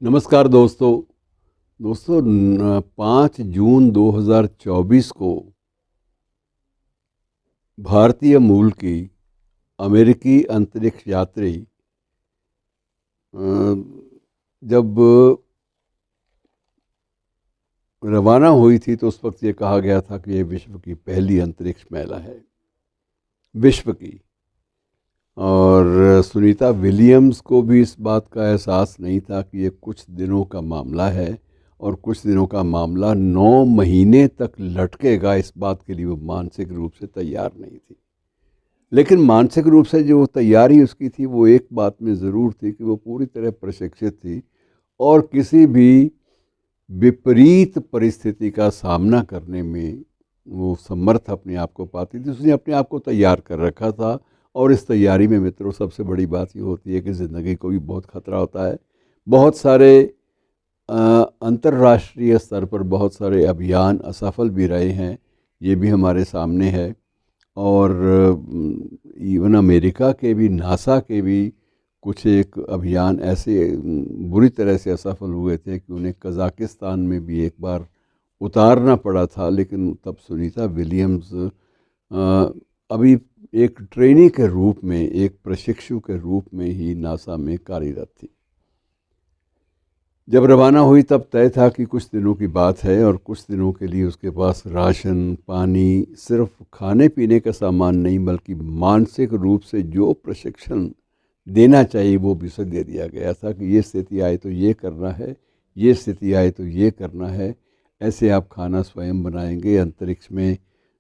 नमस्कार दोस्तों। 5 जून 2024 को भारतीय मूल की अमेरिकी अंतरिक्ष यात्री जब रवाना हुई थी तो उस वक्त ये कहा गया था कि ये विश्व की पहली अंतरिक्ष महिला है, विश्व की। और सुनीता विलियम्स को भी इस बात का एहसास नहीं था कि ये कुछ दिनों का मामला है और कुछ दिनों का मामला 9 महीने तक लटकेगा, इस बात के लिए वो मानसिक रूप से तैयार नहीं थी। लेकिन मानसिक रूप से जो तैयारी उसकी थी वो एक बात में ज़रूर थी कि वो पूरी तरह प्रशिक्षित थी और किसी भी विपरीत परिस्थिति का सामना करने में वो समर्थ अपने आप को पाती थी। उसने अपने आप को तैयार कर रखा था। और इस तैयारी में मित्रों सबसे बड़ी बात ये होती है कि ज़िंदगी को भी बहुत ख़तरा होता है। बहुत सारे अंतर्राष्ट्रीय स्तर पर बहुत सारे अभियान असफल भी रहे हैं, ये भी हमारे सामने है। और इवन अमेरिका के भी, नासा के भी कुछ एक अभियान ऐसे बुरी तरह से असफल हुए थे कि उन्हें कज़ाकिस्तान में भी एक बार उतारना पड़ा था। लेकिन तब सुनीता विलियम्स अभी एक ट्रेनी के रूप में, एक प्रशिक्षु के रूप में ही नासा में कार्यरत थी। जब रवाना हुई तब तय था कि कुछ दिनों की बात है और कुछ दिनों के लिए उसके पास राशन, पानी, सिर्फ खाने पीने का सामान नहीं बल्कि मानसिक रूप से जो प्रशिक्षण देना चाहिए वो भी उसे दे दिया गया था कि ये स्थिति आए तो ये करना है, ये स्थिति आए तो ये करना है। ऐसे आप खाना स्वयं बनाएंगे। अंतरिक्ष में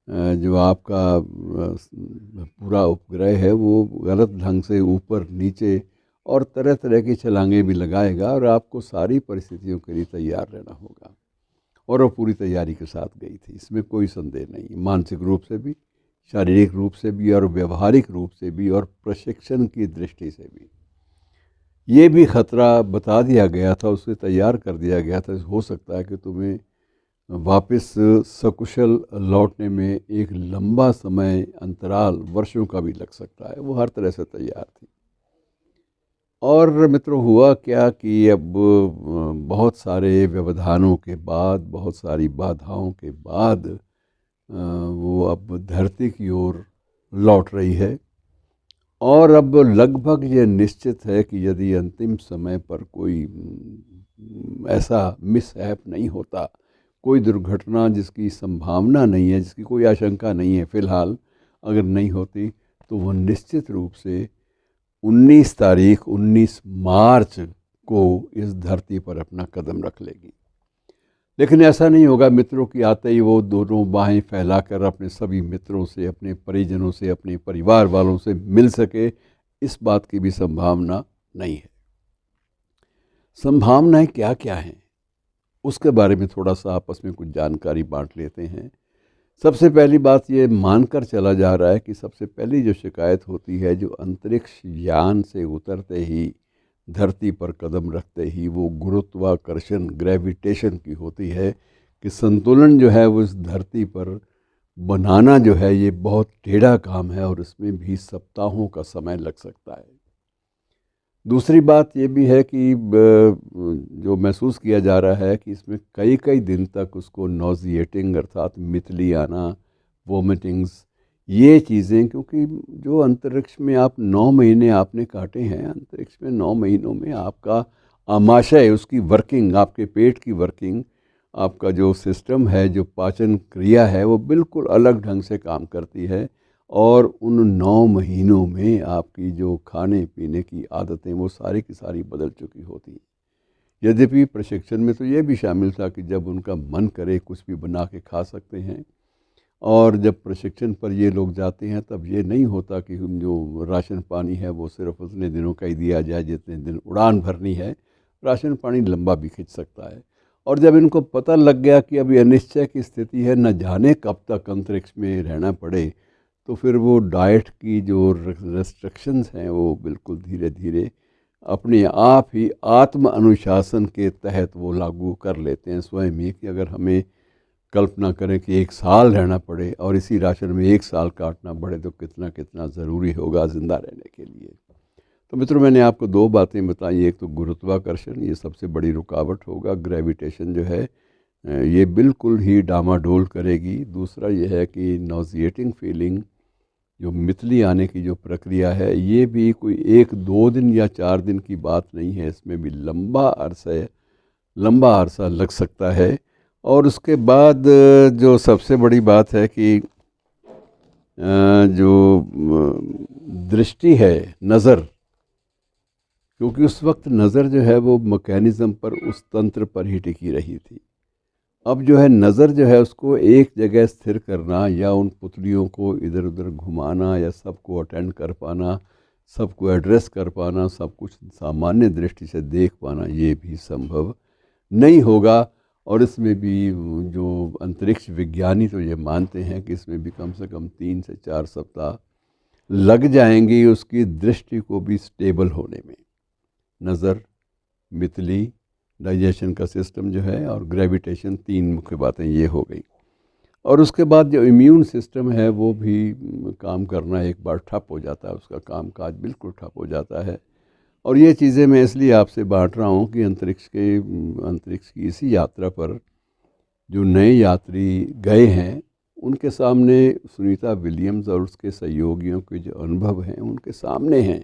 जो आपका पूरा उपग्रह है वो गलत ढंग से ऊपर नीचे और तरह तरह की छलांगें भी लगाएगा और आपको सारी परिस्थितियों के लिए तैयार रहना होगा। और वो पूरी तैयारी के साथ गई थी, इसमें कोई संदेह नहीं। मानसिक रूप से भी, शारीरिक रूप से भी और व्यवहारिक रूप से भी और प्रशिक्षण की दृष्टि से भी। ये भी खतरा बता दिया गया था, उसे तैयार कर दिया गया था। हो सकता है कि तुम्हें वापस सकुशल लौटने में एक लंबा समय, अंतराल वर्षों का भी लग सकता है। वो हर तरह से तैयार थी। और मित्रों हुआ क्या कि अब बहुत सारे व्यवधानों के बाद, बहुत सारी बाधाओं के बाद वो अब धरती की ओर लौट रही है। और अब लगभग ये निश्चित है कि यदि अंतिम समय पर कोई ऐसा मिसहैप नहीं होता, कोई दुर्घटना जिसकी संभावना नहीं है, जिसकी कोई आशंका नहीं है फ़िलहाल, अगर नहीं होती तो वो निश्चित रूप से 19 तारीख, 19 मार्च को इस धरती पर अपना कदम रख लेगी। लेकिन ऐसा नहीं होगा मित्रों कि आते ही वो दोनों बाहें फैलाकर अपने सभी मित्रों से, अपने परिजनों से, अपने परिवार वालों से मिल सके, इस बात की भी संभावना नहीं है। संभावनाएं क्या क्या हैं उसके बारे में थोड़ा सा आपस में कुछ जानकारी बांट लेते हैं। सबसे पहली बात ये मानकर चला जा रहा है कि सबसे पहली जो शिकायत होती है, जो अंतरिक्ष यान से उतरते ही, धरती पर कदम रखते ही, वो गुरुत्वाकर्षण, ग्रेविटेशन की होती है कि संतुलन जो है वो इस धरती पर बनाना जो है ये बहुत टेढ़ा काम है और इसमें भी सप्ताहों का समय लग सकता है। दूसरी बात ये भी है कि जो महसूस किया जा रहा है कि इसमें कई कई दिन तक उसको नॉजिएटिंग अर्थात मितली आना, वोमिटिंग्स, ये चीज़ें, क्योंकि जो अंतरिक्ष में आप 9 महीने आपने काटे हैं, अंतरिक्ष में 9 महीनों में आपका आमाशय, उसकी वर्किंग, आपके पेट की वर्किंग, आपका जो सिस्टम है, जो पाचन क्रिया है, वो बिल्कुल अलग ढंग से काम करती है। और उन 9 महीनों में आपकी जो खाने पीने की आदतें वो सारी की सारी बदल चुकी होती। यद्यपि प्रशिक्षण में तो ये भी शामिल था कि जब उनका मन करे कुछ भी बना के खा सकते हैं। और जब प्रशिक्षण पर ये लोग जाते हैं तब ये नहीं होता कि जो राशन पानी है वो सिर्फ उतने दिनों का ही दिया जाए जितने दिन उड़ान भरनी है। राशन पानी लंबा भी खिंच सकता है। और जब इनको पता लग गया कि अभी अनिश्चय की स्थिति है, न जाने कब तक अंतरिक्ष में रहना पड़े, तो फिर वो डाइट की जो रेस्ट्रिक्शंस हैं वो बिल्कुल धीरे धीरे अपने आप ही आत्म अनुशासन के तहत वो लागू कर लेते हैं स्वयं ही। कि अगर हमें कल्पना करें कि 1 साल रहना पड़े और इसी राशन में 1 साल काटना पड़े तो कितना कितना ज़रूरी होगा ज़िंदा रहने के लिए। तो मित्रों, मैंने आपको दो बातें बताई। एक तो गुरुत्वाकर्षण, ये सबसे बड़ी रुकावट होगा। ग्रेविटेशन जो है ये बिल्कुल ही डामाडोल करेगी। दूसरा ये है कि नॉजिएटिंग फीलिंग, जो मितली आने की जो प्रक्रिया है, ये भी कोई 1-2 दिन या 4 दिन की बात नहीं है। इसमें भी लंबा अरसा लग सकता है। और उसके बाद जो सबसे बड़ी बात है कि जो दृष्टि है, नज़र, क्योंकि उस वक्त नज़र जो है वो मैकेनिज़्म पर, उस तंत्र पर ही टिकी रही थी। अब जो है नज़र जो है उसको एक जगह स्थिर करना, या उन पुतलियों को इधर उधर घुमाना, या सबको अटेंड कर पाना, सबको एड्रेस कर पाना, सब कुछ सामान्य दृष्टि से देख पाना, ये भी संभव नहीं होगा। और इसमें भी जो अंतरिक्ष विज्ञानी तो ये मानते हैं कि इसमें भी कम से कम 3 से 4 सप्ताह लग जाएंगे उसकी दृष्टि को भी स्टेबल होने में। नज़र, मितली, डाइजेशन का सिस्टम जो है, और ग्रेविटेशन, 3 मुख्य बातें ये हो गई। और उसके बाद जो इम्यून सिस्टम है वो भी काम करना एक बार ठप हो जाता है, उसका कामकाज बिल्कुल ठप हो जाता है। और ये चीज़ें मैं इसलिए आपसे बांट रहा हूँ कि अंतरिक्ष की इसी यात्रा पर जो नए यात्री गए हैं, उनके सामने सुनीता विलियम्स और उसके सहयोगियों के जो अनुभव हैं उनके सामने हैं।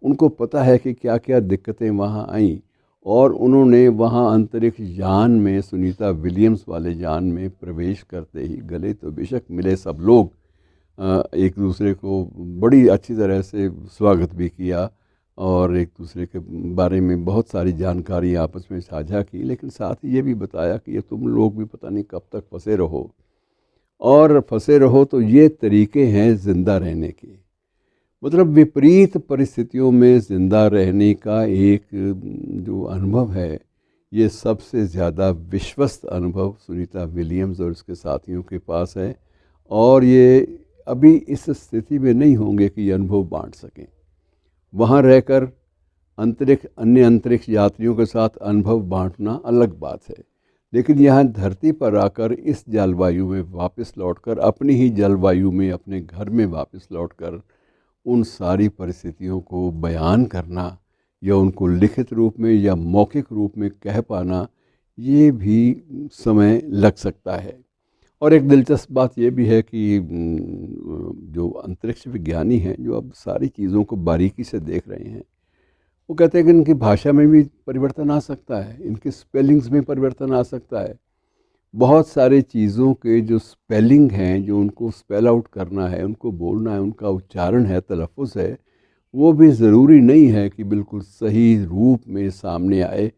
उनको पता है कि क्या क्या दिक्कतें वहाँ आईं, और उन्होंने वहाँ अंतरिक्ष यान में, सुनीता विलियम्स वाले यान में प्रवेश करते ही गले तो बेशक मिले सब लोग, एक दूसरे को बड़ी अच्छी तरह से स्वागत भी किया, और एक दूसरे के बारे में बहुत सारी जानकारी आपस में साझा की। लेकिन साथ ही ये भी बताया कि ये तुम लोग भी पता नहीं कब तक फंसे रहो, और फंसे रहो तो ये तरीके हैं ज़िंदा रहने के। मतलब विपरीत परिस्थितियों में ज़िंदा रहने का एक जो अनुभव है, ये सबसे ज़्यादा विश्वस्त अनुभव सुनीता विलियम्स और उसके साथियों के पास है। और ये अभी इस स्थिति में नहीं होंगे कि ये अनुभव बांट सकें। वहाँ रहकर अन्य अंतरिक्ष यात्रियों के साथ अनुभव बांटना अलग बात है, लेकिन यहाँ धरती पर आकर इस जलवायु में वापस लौटकर, अपनी ही जलवायु में, अपने घर में वापस लौटकर उन सारी परिस्थितियों को बयान करना, या उनको लिखित रूप में या मौखिक रूप में कह पाना, ये भी समय लग सकता है। और एक दिलचस्प बात यह भी है कि जो अंतरिक्ष विज्ञानी हैं, जो अब सारी चीज़ों को बारीकी से देख रहे हैं, वो कहते हैं कि इनकी भाषा में भी परिवर्तन आ सकता है, इनके स्पेलिंग्स में परिवर्तन आ सकता है। बहुत सारे चीज़ों के जो स्पेलिंग हैं, जो उनको स्पेल आउट करना है, उनको बोलना है, उनका उच्चारण है, तलफ़ुज़ है, वो भी ज़रूरी नहीं है कि बिल्कुल सही रूप में सामने आए।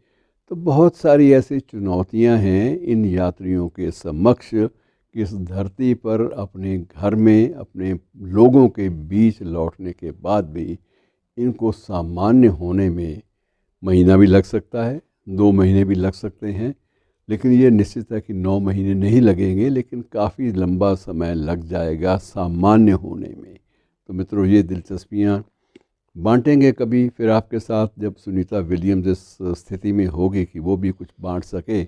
तो बहुत सारी ऐसी चुनौतियां हैं इन यात्रियों के समक्ष कि इस धरती पर अपने घर में, अपने लोगों के बीच लौटने के बाद भी इनको सामान्य होने में महीना भी लग सकता है, 2 महीने भी लग सकते हैं। लेकिन ये निश्चित है कि 9 महीने नहीं लगेंगे, लेकिन काफ़ी लंबा समय लग जाएगा सामान्य होने में। तो मित्रों, ये दिलचस्पियाँ बांटेंगे कभी फिर आपके साथ, जब सुनीता विलियम्स इस स्थिति में होगी कि वो भी कुछ बांट सके।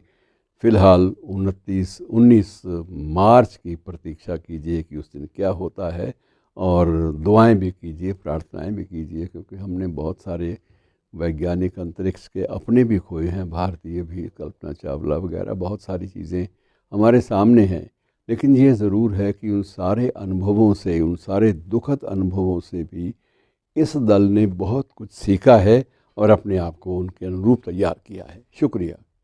फ़िलहाल 19 मार्च की प्रतीक्षा कीजिए कि उस दिन क्या होता है, और दुआएं भी कीजिए, प्रार्थनाएं भी कीजिए, क्योंकि हमने बहुत सारे वैज्ञानिक अंतरिक्ष के अपने भी खोए हैं, भारतीय भी, कल्पना चावला वगैरह, बहुत सारी चीज़ें हमारे सामने हैं। लेकिन ये ज़रूर है कि उन सारे अनुभवों से, उन सारे दुखद अनुभवों से भी इस दल ने बहुत कुछ सीखा है, और अपने आप को उनके अनुरूप तैयार किया है। शुक्रिया।